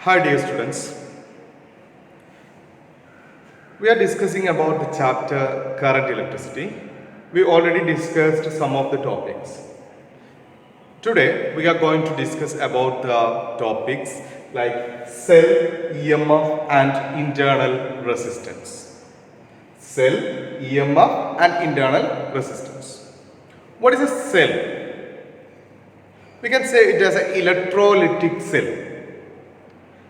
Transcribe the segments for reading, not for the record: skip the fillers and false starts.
Hi dear students, we are discussing about the chapter current electricity. We already discussed some of the topics. Today we are going to discuss about the topics like cell, EMF and internal resistance. Cell, EMF and internal resistance. What is a cell? We can say it as an electrolytic cell.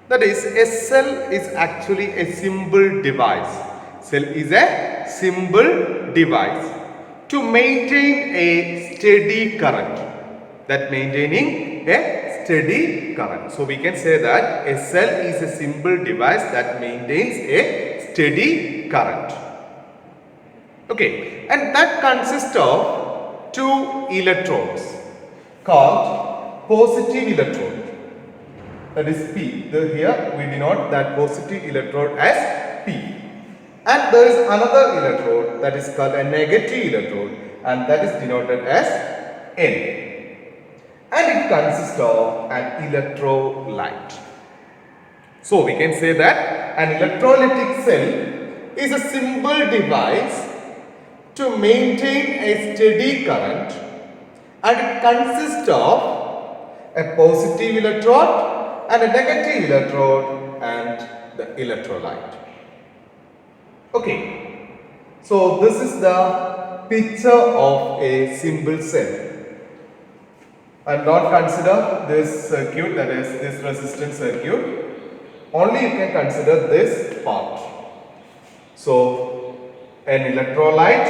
That is, a cell is actually a simple device. Cell is a simple device to maintain a steady current. That maintaining a steady current. So we can say that a cell is a simple device that maintains a steady current. Okay, and that consists of two electrodes called positive electrode. That is P. Here we denote that positive electrode as P. And there is another electrode that is called a negative electrode, and that is denoted as N. And it consists of an electrolyte. So we can say that an electrolytic cell is a simple device to maintain a steady current, and it consists of a positive electrode and a negative electrode and the electrolyte. Okay, so this is the picture of a simple cell. And not consider this circuit, that is this resistance circuit. Only you can consider this part. So an electrolyte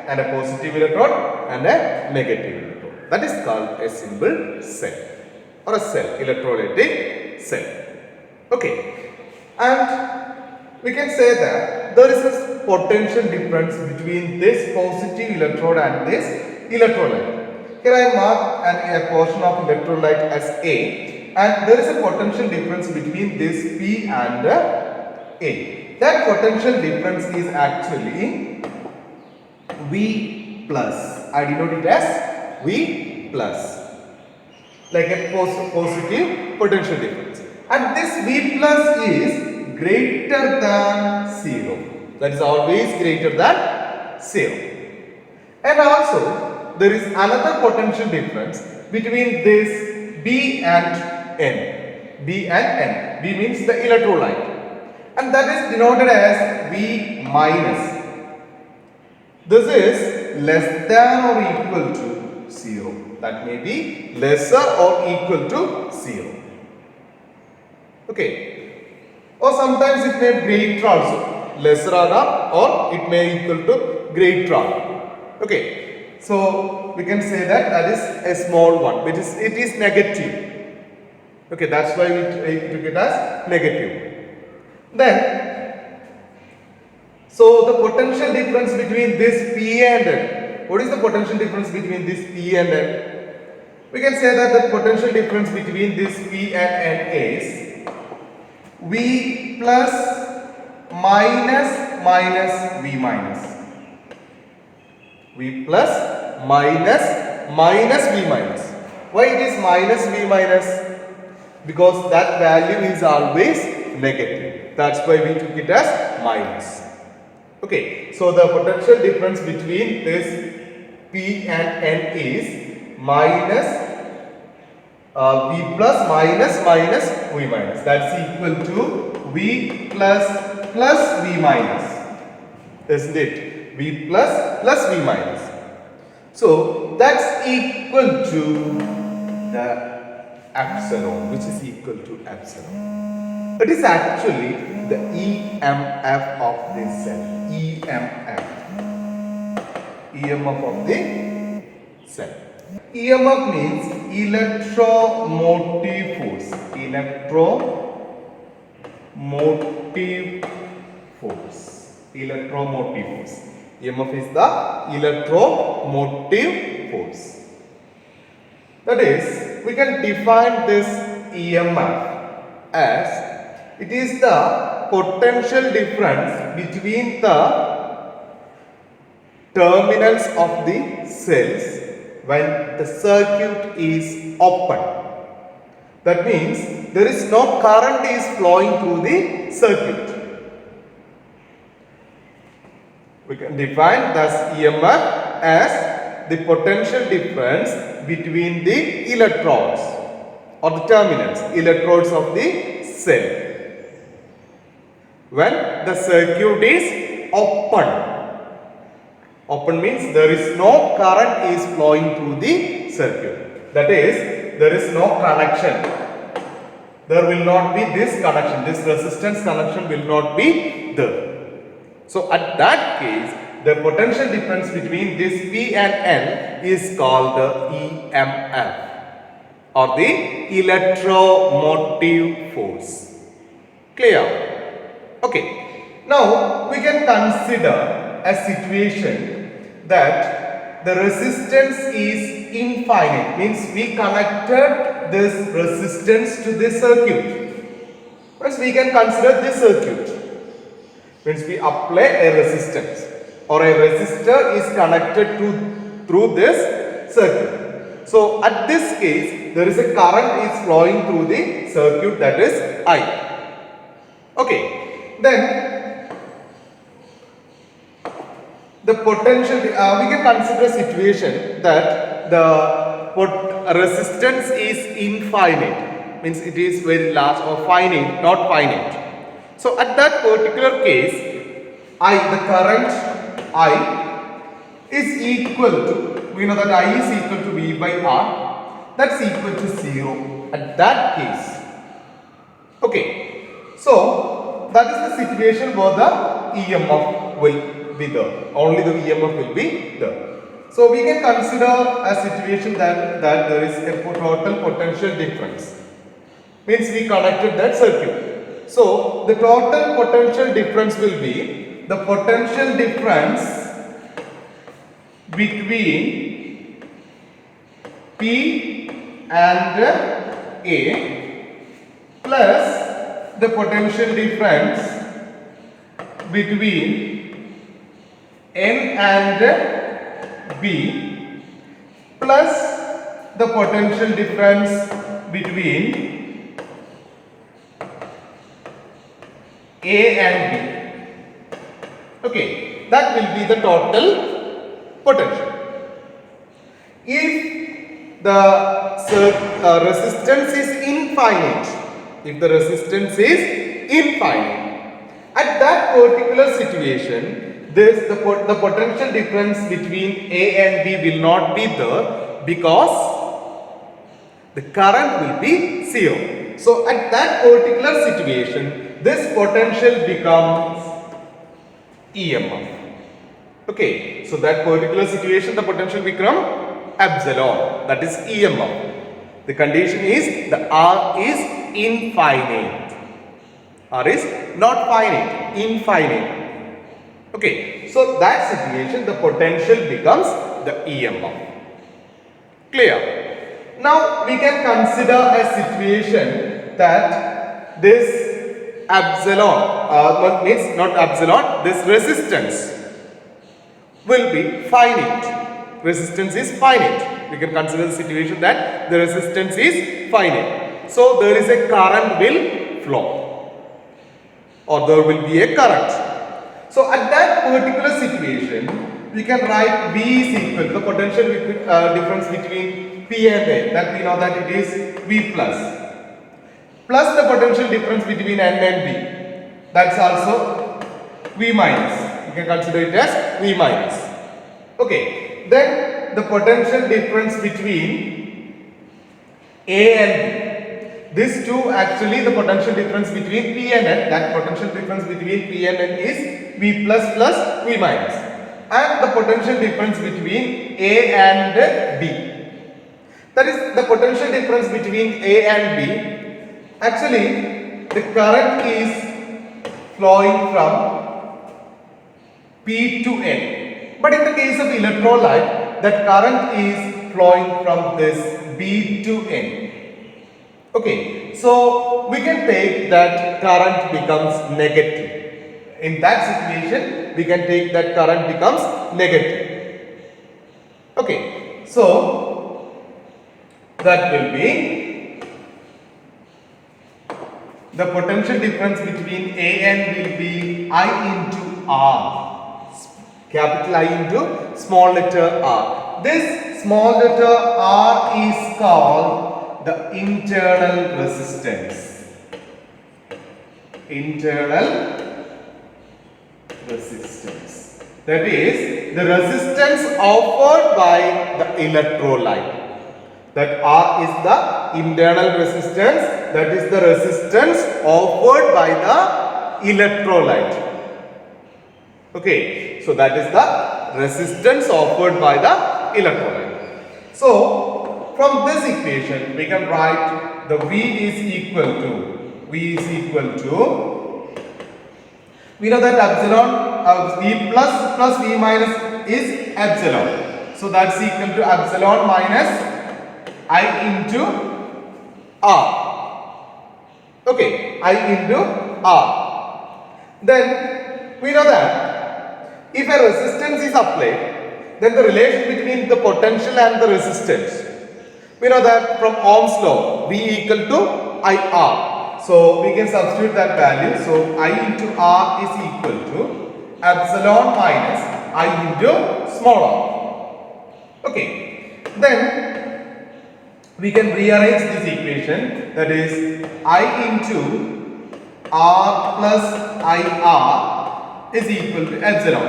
and a positive electrode and a negative electrode. That is called a simple cell or a cell, electrolytic cell. Okay, and we can say that there is a potential difference between this positive electrode and this electrolyte. Here I mark a portion of electrolyte as A, and there is a potential difference between this P and A. That potential difference is actually V plus. I denote it as V plus, like a positive potential difference. And this V plus is greater than 0. That is always greater than 0. And also there is another potential difference between this B and N. B and N. B means the electrolyte, and that is denoted as V minus. This is less than or equal to 0. That may be lesser or equal to 0. Okay. Or sometimes it may be greater also. Lesser or it may equal to greater. Okay. So we can say that that is a small one, which is it is negative. Okay, that's why we took it as negative. Then, so the potential difference between this P and N. What is the potential difference between this P and N? We can say that the potential difference between this P and N is V plus minus V minus. V plus minus V minus. Why it is minus V minus? Because that value is always negative. That's why we took it as minus. Okay, so the potential difference between this P and N is minus V plus minus V minus. That's equal to V plus V minus. Isn't it? V plus V minus. So that's equal to the epsilon, which is equal to epsilon. It is actually the EMF of this cell. EMF of the cell. EMF means electromotive force. Electromotive force. EMF is the electromotive force. That is, we can define this EMF as it is the potential difference between the terminals of the cells when the circuit is open. That means there is no current is flowing through the circuit. We can define thus EMF as the potential difference between the electrodes or the terminals, electrodes of the cell, when the circuit is open. Open means there is no current is flowing through the circuit. That is, there is no connection. There will not be this connection. This resistance connection will not be there. So at that case, the potential difference between this P and N is called the EMF, or the electromotive force. Clear? Okay. Now we can consider a situation that the resistance is infinite, means we connected this resistance to this circuit. Means we can consider this circuit. Means we apply a resistance, or a resistor is connected to through this circuit. So at this case, there is a current is flowing through the circuit, that is I. Okay. Then the potential, we can consider a situation that the resistance is infinite, means it is very large, or finite, not finite. So at that particular case, the current I is equal to, we know that I is equal to V by R, that's equal to 0 at that case. Okay, so that is the situation where the EMF will be there, only the EMF will be there. So we can consider a situation that there is a total potential difference, means we connected that circuit. So the total potential difference will be the potential difference between P and A plus the potential difference between N and B plus the potential difference between A and B. Okay, that will be the total potential. If the resistance is infinite, at that particular situation, the potential difference between A and B will not be there, because the current will be 0. So at that particular situation, this potential becomes EMF. Okay, so that particular situation, the potential becomes epsilon, that is EMF. The condition is the R is infinite. R is not finite, infinite. Okay, so that situation, the potential becomes the EMF. Clear? Now we can consider a situation that this epsilon, means not epsilon, this resistance will be finite. Resistance is finite. We can consider the situation that the resistance is finite. So there is a current will flow, or there will be a current. So at that particular situation, we can write V is equal to the potential difference between P and A, that we know that it is V plus the potential difference between N and B, that's also V minus. You can consider it as V minus. Okay, then the potential difference between A and B, these two actually the potential difference between P and N, that potential difference between P and N is V plus V minus, and the potential difference between A and B, that is the potential difference between A and B. Actually, the current is flowing from P to N, but in the case of electrolyte, that current is flowing from this B to N. Okay, so we can take that current becomes negative. In that situation, we can take that current becomes negative. Okay, so that will be the potential difference between A and B will be I into R. Capital I into small letter r. This small letter r is called the internal resistance. Internal resistance. That is the resistance offered by the electrolyte. That R is the internal resistance, that is the resistance offered by the electrolyte. Okay, so that is the resistance offered by the electrolyte. So, from this equation, we can write the V is equal to, we know that epsilon, V plus V minus is epsilon. So, that's equal to epsilon minus I into R. Okay, I into R. Then we know that if a resistance is applied, then the relation between the potential and the resistance, we know that from Ohm's law, V equal to IR. So we can substitute that value. So I into R is equal to epsilon minus I into small r. Okay, then we can rearrange this equation, that is I into R plus IR is equal to epsilon.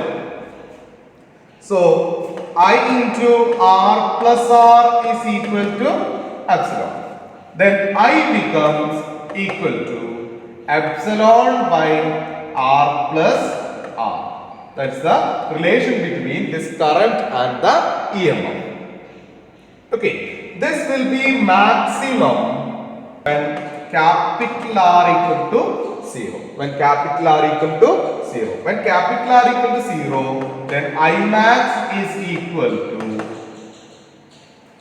So I into R plus R is equal to epsilon. Then I becomes equal to epsilon by R plus R. That's the relation between this current and the EMF. Okay. This will be maximum when capital R equal to 0. When capital R equal to 0. When capital R equal to 0, then I max is equal to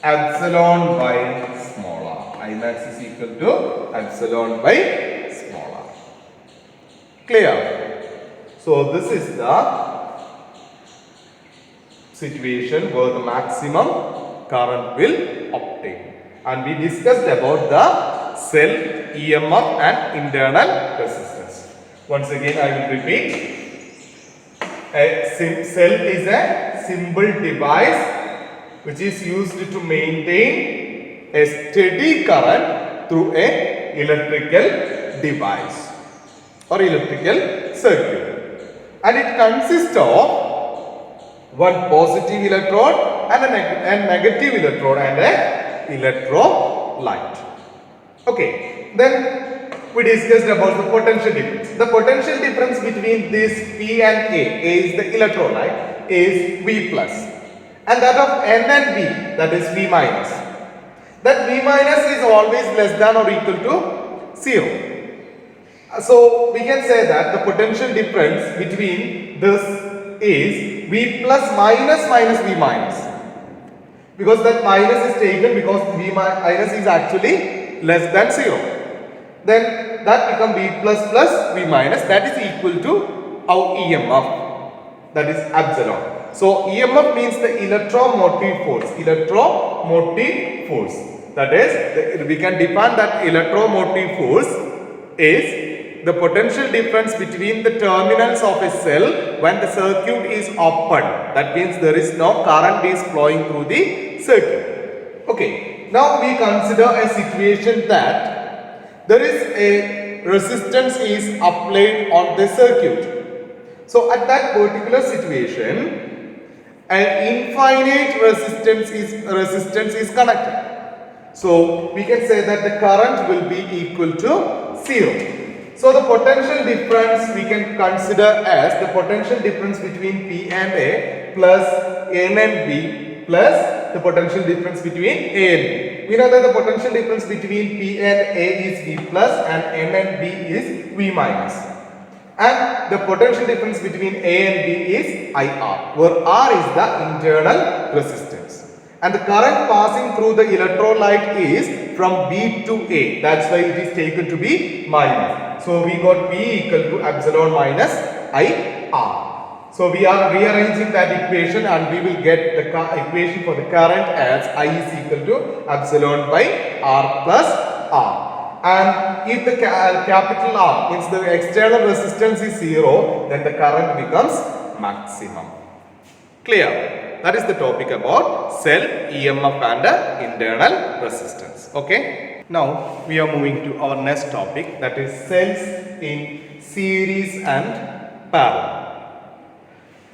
epsilon by small r. I max is equal to epsilon by small r. Clear? So this is the situation where the maximum current will obtain, and we discussed about the cell, EMF and internal resistance. Once again I will repeat, a cell is a simple device which is used to maintain a steady current through a electrical device or electrical circuit, and it consists of one positive electrode and a negative electrode and a electrolyte. Okay, then we discussed about the potential difference. The potential difference between this P and A is the electrolyte, is V plus, and that of N and B, that is V minus. That V minus is always less than or equal to 0. So we can say that the potential difference between this is V plus minus minus V minus, because that minus is taken because V minus is actually less than 0. Then that becomes V plus plus V minus, that is equal to our EMF, that is epsilon. So EMF means the electromotive force. Electromotive force, that is, we can define that electromotive force is the potential difference between the terminals of a cell when the circuit is open. That means there is no current is flowing through the circuit. Okay, now we consider a situation that there is a resistance is applied on the circuit. So at that particular situation, an infinite resistance is connected. So we can say that the current will be equal to 0. So the potential difference we can consider as the potential difference between P and A plus N and B plus the potential difference between A and B. We know that the potential difference between P and A is V plus and N and B is V minus. And the potential difference between A and B is IR, where R is the internal resistance. And the current passing through the electrolyte is from B to A. That's why it is taken to be minus. So we got V equal to epsilon minus IR. So we are rearranging that equation and we will get the equation for the current as I is equal to epsilon by R plus R. and if the capital R means the external resistance is 0, then the current becomes maximum. Clear? That is the topic about cell, EMF and internal resistance. Okay. Now we are moving to our next topic, that is cells in series and parallel.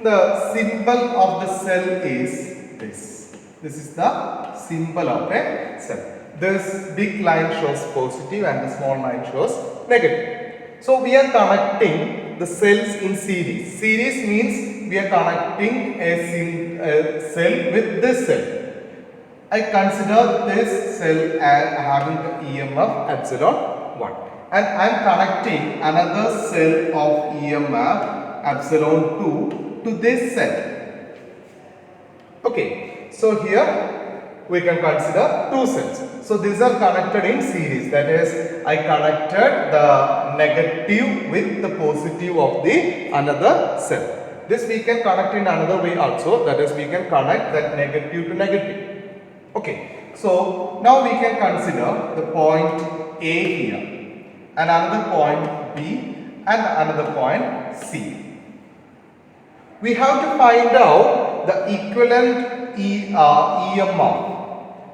The symbol of the cell is this. This is the symbol of a cell. This big line shows positive and the small line shows negative. So we are connecting the cells in series. Series means we are connecting a cell with this cell. I consider this cell as having the EMF epsilon 1, and I am connecting another cell of EMF epsilon 2 to this cell. Okay, so here we can consider two cells. So these are connected in series, that is, I connected the negative with the positive of the another cell. This we can connect in another way also, that is, we can connect that negative to negative. Okay, so now we can consider the point A here, and another point B, and another point C. We have to find out the equivalent EMF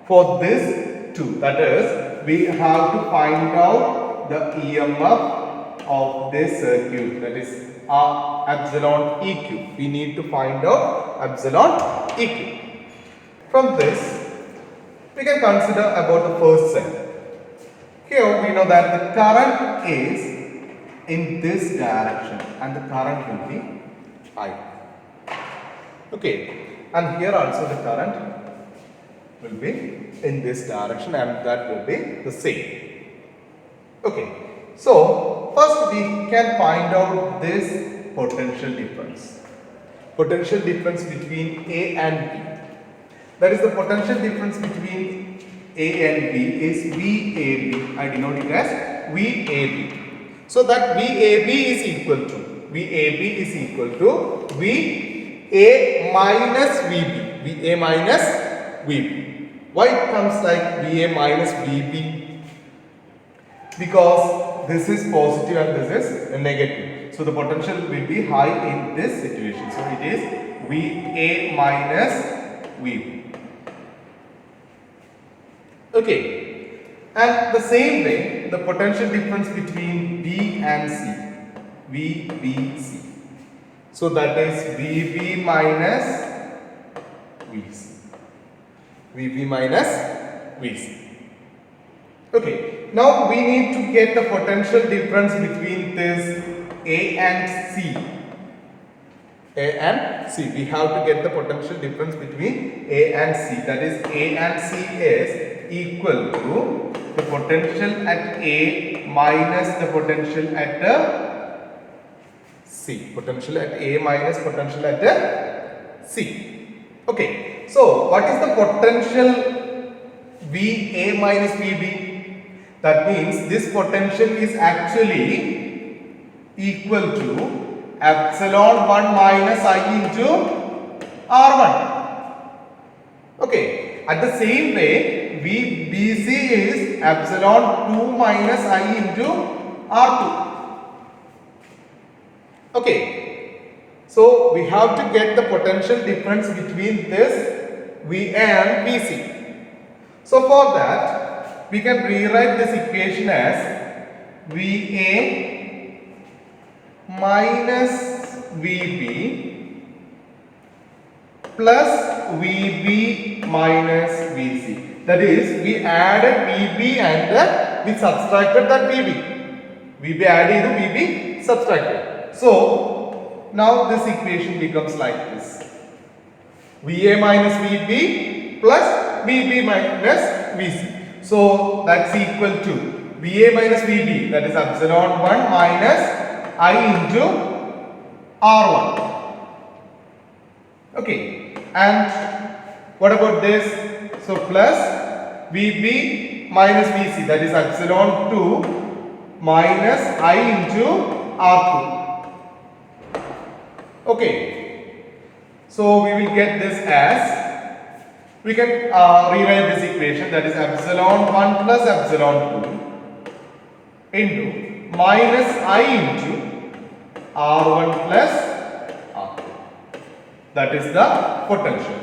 for this two. That is, we have to find out the EMF of this circuit, that is epsilon EQ. We need to find out epsilon EQ. From this, we can consider about the first cell. Here we know that the current is in this direction and the current will be I. Okay, and here also the current will be in this direction and that will be the same. Okay, so first we can find out this potential difference. Potential difference between A and B. That is, the potential difference between A and B is VAB. I denote it as VAB. So that VAB is equal to VA minus VB. VA minus VB. Why it comes like VA minus VB? Because this is positive and this is negative. So the potential will be high in this situation. So it is VA minus VB. Okay, and the same way, the potential difference between B and C, VBC. So that is VB minus VC. VB minus VC. Okay, now we need to get the potential difference between this A and C. A and C. We have to get the potential difference between A and C. That is, A and C is equal to the potential at A minus the potential at C. Potential at A minus potential at C. Okay. So, what is the potential VA minus VB? That means this potential is actually equal to epsilon 1 minus I into R1. Okay. At the same way, VBC is epsilon 2 minus I into R2. Okay. So we have to get the potential difference between this VA and VC. So for that, we can rewrite this equation as VA minus VB plus VB minus VC. That is, we added VB and we subtracted that VB. VB added, VB subtracted. So, now this equation becomes like this. VA minus VB plus VB minus VC. So, that's equal to VA minus VB, that is epsilon 1 minus I into R1. Okay, and what about this? So plus VB minus VC, that is epsilon 2 minus I into R2. Okay, so we will get this as, we can rewrite this equation, that is epsilon 1 plus epsilon 2 into minus I into R1 plus R2. That is the potential.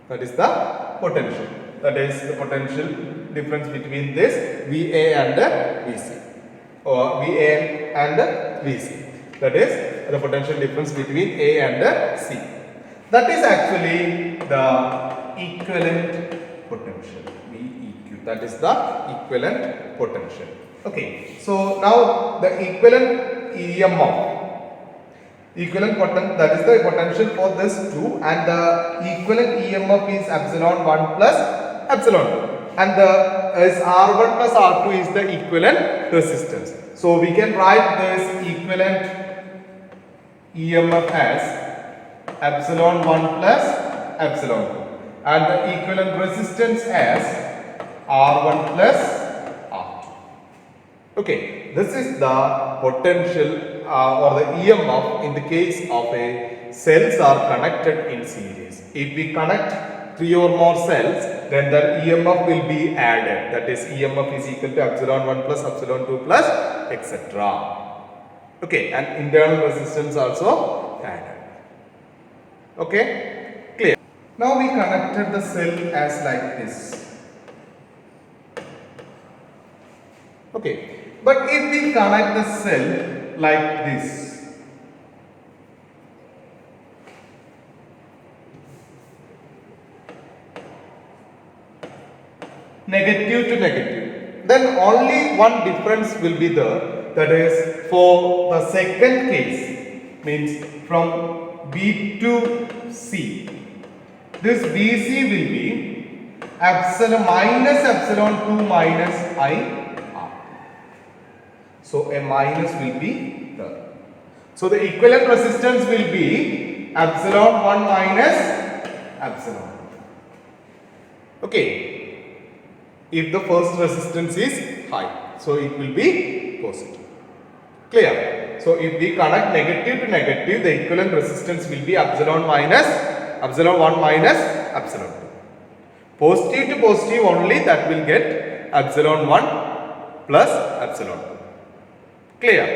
That is the potential. That is the potential difference between this VA and VC, or VA and VC. That is the potential difference between A and C. That is actually the equivalent potential, VEQ. That is the equivalent potential. Okay, so now the equivalent EMF, that is the potential for this two, and the equivalent EMF is epsilon 1 plus epsilon 2, and the R1 plus R2 is the equivalent resistance. So we can write this equivalent EMF as epsilon 1 plus epsilon 2, and the equivalent resistance as R1 plus R2. Okay, this is the potential or the EMF in the case of a cells are connected in series. If we connect 3 or more cells, then the EMF will be added. That is, EMF is equal to epsilon 1 plus epsilon 2 plus etc. Okay, and internal resistance also added. Okay, clear. Now we connected the cell as like this. Okay, but if we connect the cell like this, negative to negative, then only one difference will be there. That is, for the second case, means from B to C, this BC will be epsilon minus epsilon 2 minus I R. So a minus will be there. So the equivalent resistance will be epsilon 1 minus epsilon 2. Okay, if the first resistance is high, so it will be positive. Clear? So if we connect negative to negative, the equivalent resistance will be epsilon 1 minus epsilon 2. Positive to positive only, that will get epsilon 1 plus epsilon 2. Clear?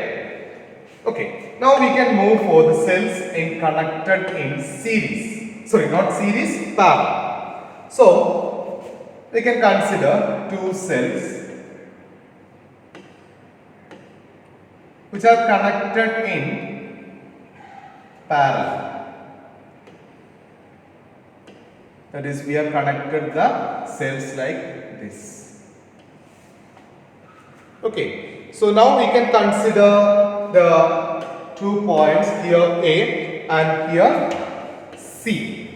Okay, now we can move for the cells in connected in series. Sorry, not series, parallel. So we can consider two cells which are connected in parallel. That is, we have connected the cells like this. Okay, so now we can consider the 2 points here A and here C.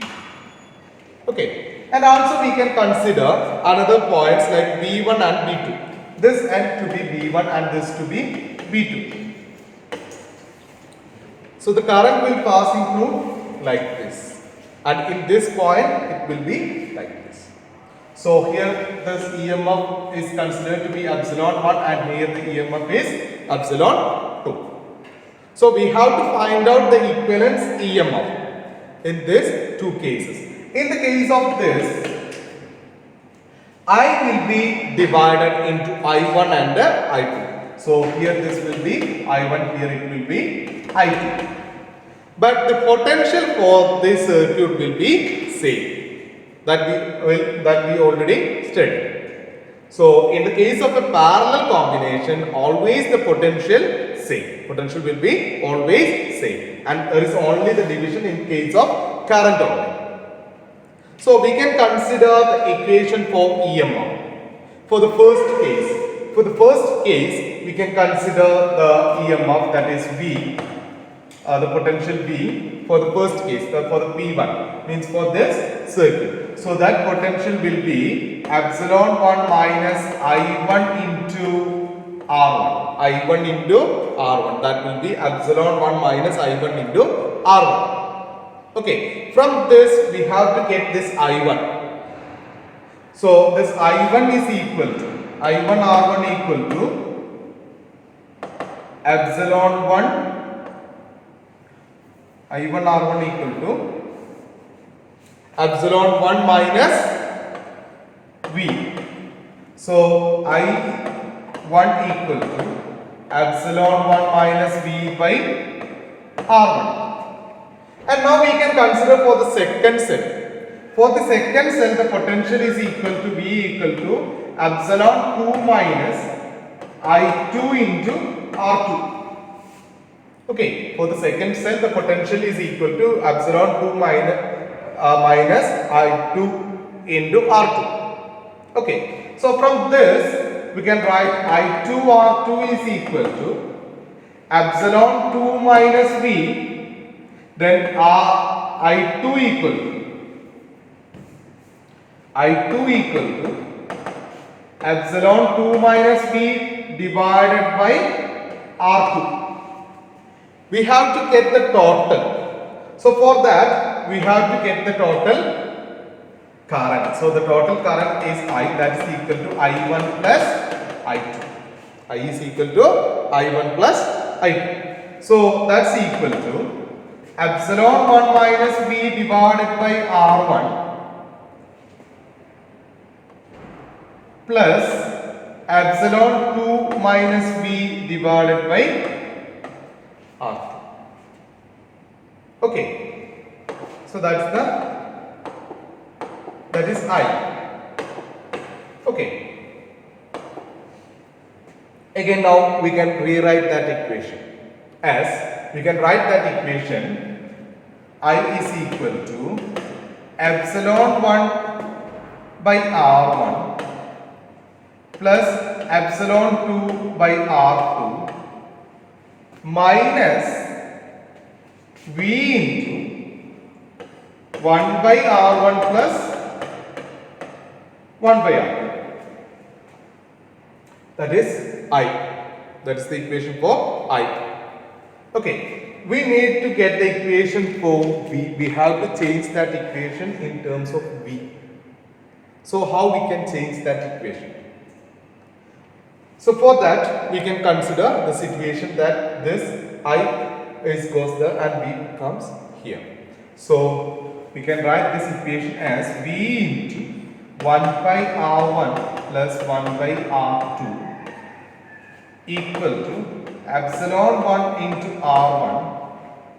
Okay, and also we can consider another points like B1 and B2. This end to be B1 and this to be B2. So the current will passing through like this, and in this point it will be like this. So here this EMF is considered to be epsilon 1, and here the EMF is epsilon 2. So we have to find out the equivalence EMF in these two cases. In the case of this, I will be divided into I1 and I2. So here this will be I1, here it will be I2. But the potential for this circuit will be same. That we already studied. So in the case of a parallel combination, always the potential same. Potential will be always same, and there is only the division in case of current only. So we can consider the equation for EMF. For the first case, we can consider the EMF, that is V, the potential V for the first case, for the P1, means for this circuit. So that potential will be epsilon 1 minus I1 into R1. I1 into R1. That will be epsilon 1 minus I1 into R1. Okay, from this we have to get this I1. So this I1 is equal to I1 R1 equal to epsilon 1 I1 R1 equal to epsilon 1 minus V. So I 1 equal to epsilon 1 minus V by R1. And now we can consider for the second cell. For the second cell, the potential is equal to V equal to epsilon 2 minus I2 into R2. Okay, for the second cell, the potential is equal to epsilon 2 minus I2 into R2. Okay, so from this, we can write I2 R2 is equal to epsilon 2 minus V, then I2 equal to epsilon 2 minus V divided by R2. We have to get the total. So for that, we have to get the total current. So the total current is I, that is equal to I1 plus I2. I is equal to I1 plus I2. So that's equal to epsilon 1 minus V divided by R1 plus epsilon 2 minus V divided by R2. Okay, so that is I. Okay. Again, now we can rewrite that equation as we can write that equation I is equal to epsilon 1 by R1 plus epsilon 2 by R2 minus V into 1 by R1 plus 1 by R2. That is I. That is the equation for I. Okay, we need to get the equation for V. We have to change that equation in terms of V. So how we can change that equation? So for that, we can consider the situation that this I goes there and V comes here. So we can write this equation as V into 1 by R1 plus 1 by R2 equal to epsilon 1 into R1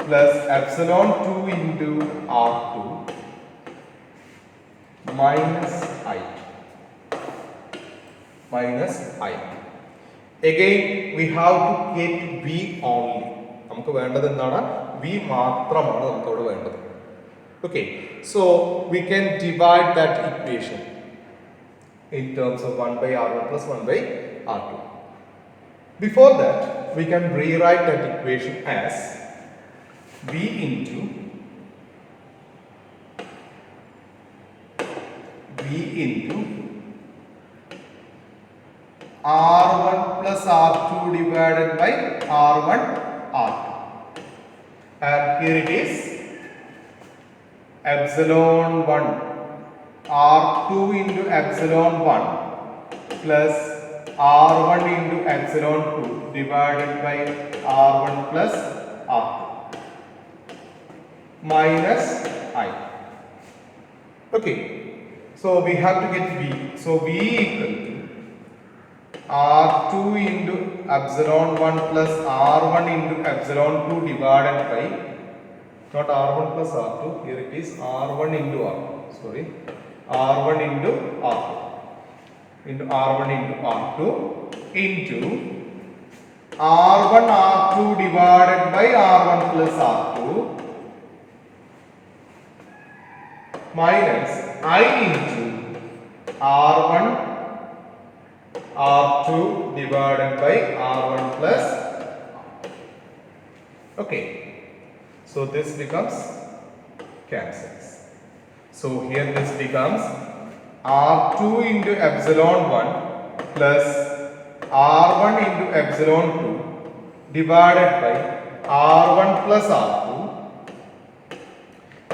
plus epsilon 2 into R2 minus I. Again, we have to get V only. നമുക്ക് വേണ്ടത് എന്താണ്? V മാത്രമാണ് നമുക്ക് അവിടെ വേണ്ടത്. Okay, so we can divide that equation in terms of 1 by R1 plus 1 by R2. Before that, we can rewrite that equation as V into R1 plus R2 divided by R1 R2. And here it is epsilon 1 R2 into epsilon 1 plus R1 into epsilon 2 divided by R1 plus R2 minus I. Okay, so we have to get V. So V equal to R2 into epsilon 1 plus R1 into epsilon 2 divided by, not R1 plus R2, here it is R1 into R2, sorry, R1 into R2, into R1 into R2 into R1 R2 divided by R1 plus R2 minus I into R1 R2 divided by R1 plus R2. Okay, so this becomes cancels. So here this becomes R2 into epsilon 1 plus R1 into epsilon 2 divided by R1 plus R2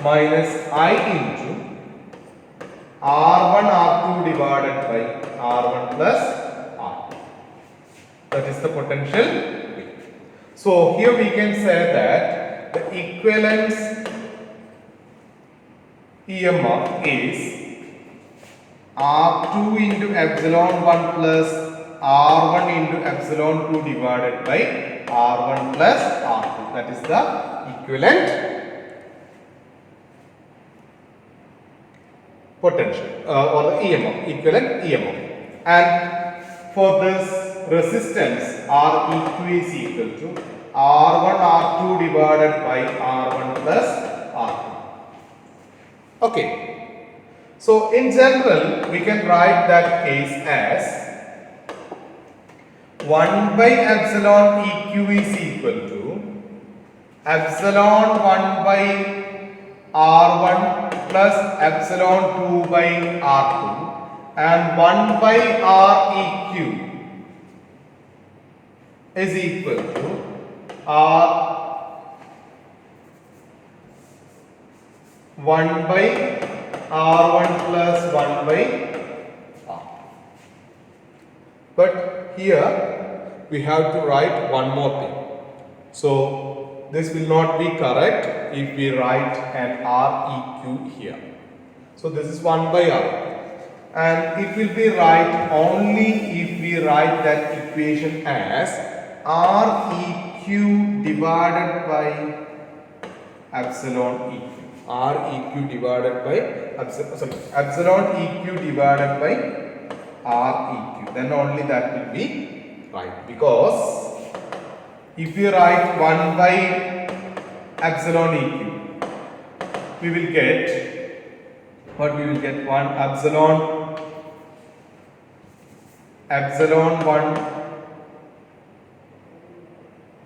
minus I into R1 R2 divided by R1 plus R2. That is the potential. So here we can say that the equivalence EMF is R2 into epsilon 1 plus R1 into epsilon 2 divided by R1 plus R2. That is the equivalent potential or the EMF, equivalent EMF. And for this resistance, Req is equal to R1 R2 divided by R1 plus R2. Okay. So in general, we can write that case as 1 by epsilon EQ is equal to epsilon 1 by R1 plus epsilon 2 by R2, and 1 by Req is equal to R1 by R1 plus 1 by R2. But here we have to write one more thing. So this will not be correct if we write an Req here. So this is 1 by R. And it will be right only if we write that equation as Req divided by epsilon EQ. Req divided by epsilon EQ divided by Req. Then only that will be right. Because if we write 1 by epsilon EQ, we will get what we will get 1 epsilon 1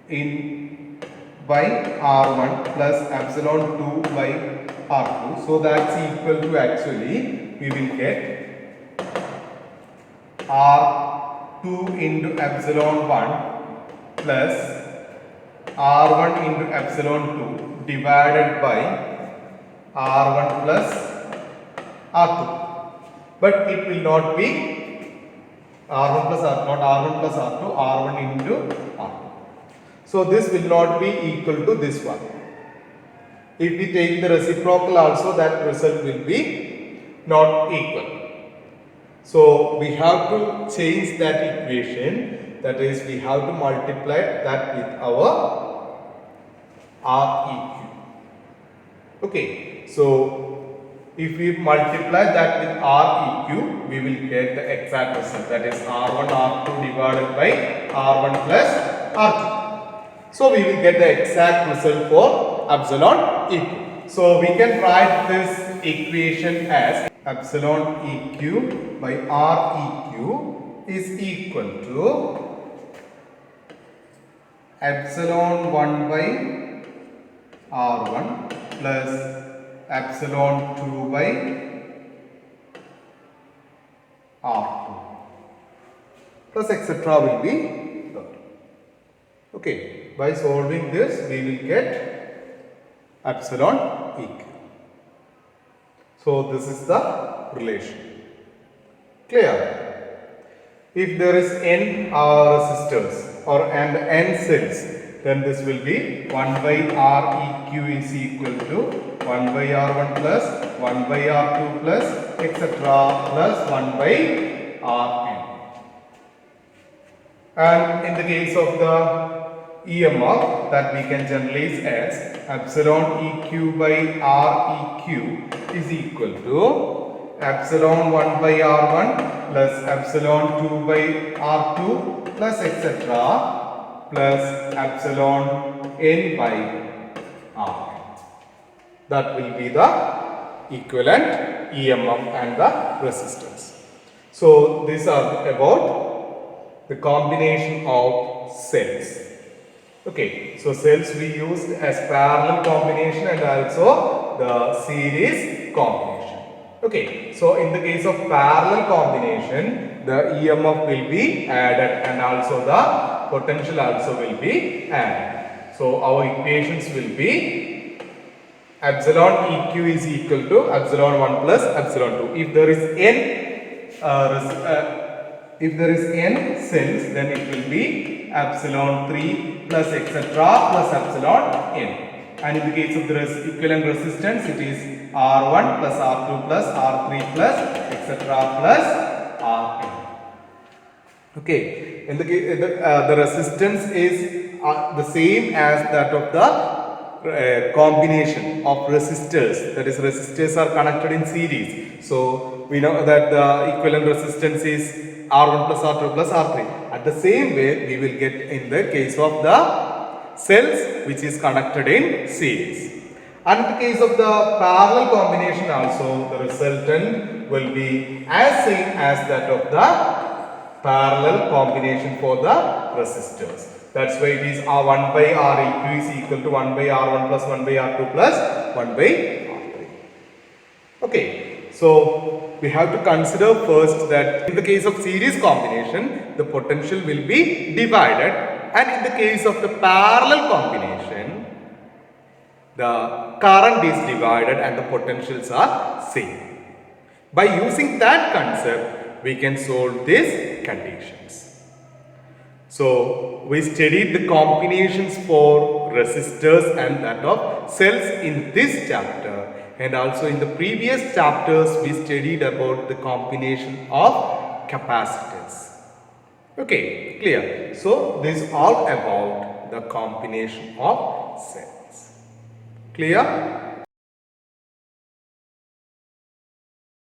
in by R1 plus epsilon 2 by R2. So that's equal to, actually we will get R2 into epsilon 1 plus R1 into epsilon 2 divided by R1 plus R2. But it will not be R1 plus R2, not R1 plus R2, R1 into R2. So this will not be equal to this one. If we take the reciprocal also, that result will be not equal. So we have to change that equation. That is, we have to multiply that with our Req. Okay. So if we multiply that with Req, we will get the exact result. That is R1 R2 divided by R1 plus R2. So we will get the exact result for epsilon EQ. So we can write this equation as epsilon EQ by Req is equal to epsilon 1 by R1 plus epsilon 2 by R2 plus etc. will be done. Okay. By solving this, we will get epsilon EQ. So this is the relation. Clear? If there is n resistors and n cells, then this will be 1 by Req is equal to 1 by R1 plus 1 by R2 plus etc. plus 1 by Rn. And in the case of the EMF, that we can generalize as epsilon EQ by Req is equal to epsilon 1 by R1 plus epsilon 2 by R2 plus etc. plus epsilon n by Rn. That will be the equivalent EMF and the resistance. So these are about the combination of cells. Okay, so cells we used as parallel combination and also the series combination. Okay, so in the case of parallel combination, the EMF will be added and also the potential also will be added. So our equations will be epsilon EQ is equal to epsilon 1 plus epsilon 2. If there is n cells, then it will be epsilon 3 plus etc. plus epsilon n. And in the case of the equivalent resistance, it is R1 plus R2 plus R3 plus etc. plus Rn. Okay, in the resistance is the same as that of the combination of resistors. That is, resistors are connected in series. So we know that the equivalent resistance is R1 plus R2 plus R3. At the same way, we will get in the case of the cells which is connected in series. And in the case of the parallel combination also, the resultant will be as same as that of the parallel combination for the resistors. That's why it is R1 by Re2 is equal to 1 by R1 plus 1 by R2 plus 1 by R3. Okay, so we have to consider first that in the case of series combination, the potential will be divided, and in the case of the parallel combination, the current is divided and the potentials are same. By using that concept, we can solve these conditions. So, we studied the combinations for resistors and that of cells in this chapter, and also in the previous chapters we studied about the combination of capacitors. Okay, clear. So, this is all about the combination of cells. Clear?